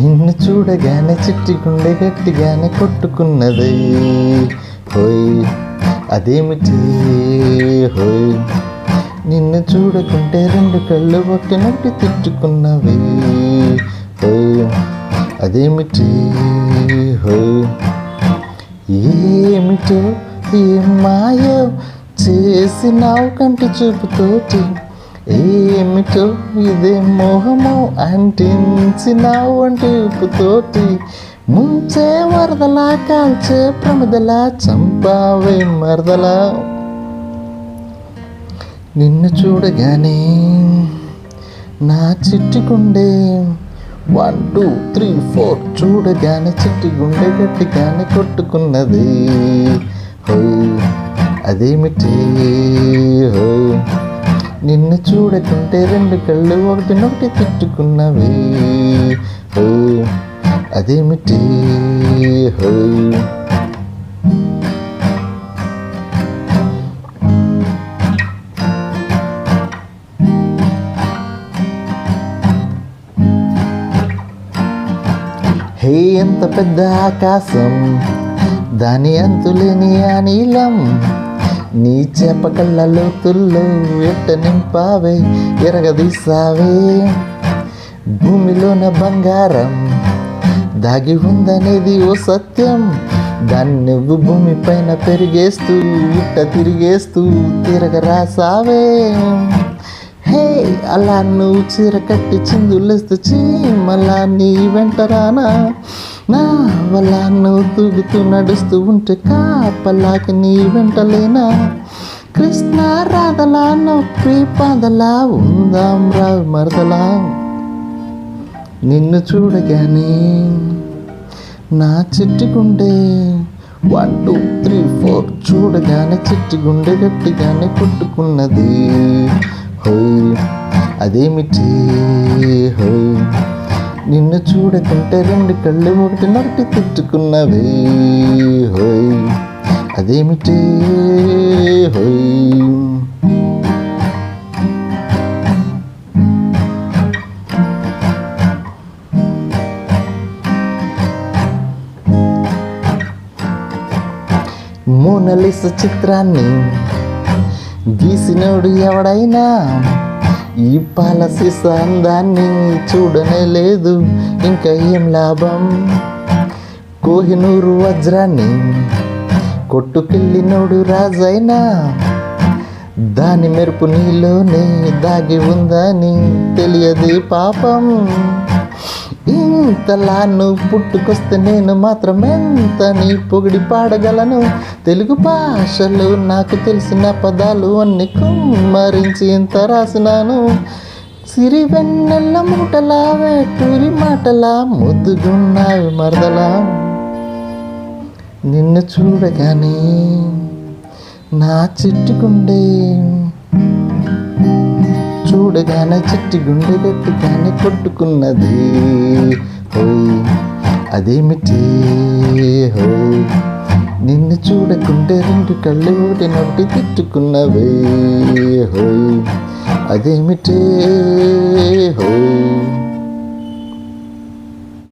నిన్ను చూడగానే చిట్టి గుండె గట్టిగానే కొట్టుకున్నది హోయ్ అదేమిటి హోయ్ నిన్ను చూడకుంటే రెండు కళ్ళు ఒకటినొకటి తిట్టుకున్నవి హోయ్ అదేమిటి హోయ్ ఏమిటో ఏం మాయో చేసినావు కంటి చూపుతోటి ఏమిటో ఇదే మోహమో అంటించినావు అంటే ఉప్పుతోటి ముంచే వరదలా కాల్చే ప్రమదలా చంపావే మరదలా నిన్ను చూడగానే నా చిట్టి గుండె 1 2 3 4 చూడగానే చిట్టి గుండె గట్టిగానే కొట్టుకున్నది హోయ్ అదేమిటి హోయ్ నిన్ను చూడకుంటే రెండు కళ్ళు ఒకటినొకటి తిట్టుకున్నవి హోయ్ అదేమిటి హోయ్ హే ఎంత పెద్ద ఆకాశం దాని అంతులేని ఆ నీలం నీ చేప కళ్ళ లోతుల్లో ఎట్ట నింపావే ఎరగదీసావే భూమిలోన బంగారం దాగి ఉందనేది ఓ సత్యం దాన్ని నువ్వు భూమి పైన పెరిగేస్తూ ఇట్ట తిరిగేస్తూ తిరగరాసావే హే అలా నువ్వు చీర కట్టి చిందులేస్తూ చీమలా నీ వెంట రానా నా వల్ల నువ్వు తూగుతూ నడుస్తూ ఉంటే కాపలాకి నీ వెంటలేనా కృష్ణ రాధలా నొప్పి పాదలా ఉందాం రా మరదలా నిన్ను చూడగానే నా చిట్టి గుండె 1 2 3 4 చూడగానే చిట్టి గుండె గట్టిగానే కొట్టుకున్నది హోయ్ అదేమిటి హోయ్ నిన్ను చూడకుంటే రెండు కళ్ళు ఒకటినొకటి తిట్టుకున్నవి హోయ్ అదేమిటి హోయ్ మోనాలిసా చిత్రాన్ని గీసినోడు ఎవడైనా ఈ పాలసీస అందాన్ని చూడనే లేదు ఇంకా ఏం లాభం కోహినూరు వజ్రాన్ని కొట్టుకెళ్ళినోడు రాజైనా దాని మెరుపు నీలోనే దాగి ఉందని తెలియదు పాపం ఇంతలా నువ్వు పుట్టుకొస్తే నేను మాత్రం ఎంత నీ పొగిడి పాడగలను తెలుగు భాషలో నాకు తెలిసిన పదాలు అన్ని కుమ్మరించి ఇంత రాసినాను సిరి వెన్నెల్ల మూటలా వేటూరి మాటలా ముద్దుగున్నావి మరదలా నిన్ను చూడగానే నా చిట్టి గుండె చూడగానే చిట్టి గుండె గట్టిగానే కొట్టుకున్నది హోయ్ అదేమిటి హోయ్ నిన్ను చూడకుంటే రెండు కళ్ళు ఒకటినొకటి తిట్టుకున్నవే హోయ్ అదేమిటి హోయ్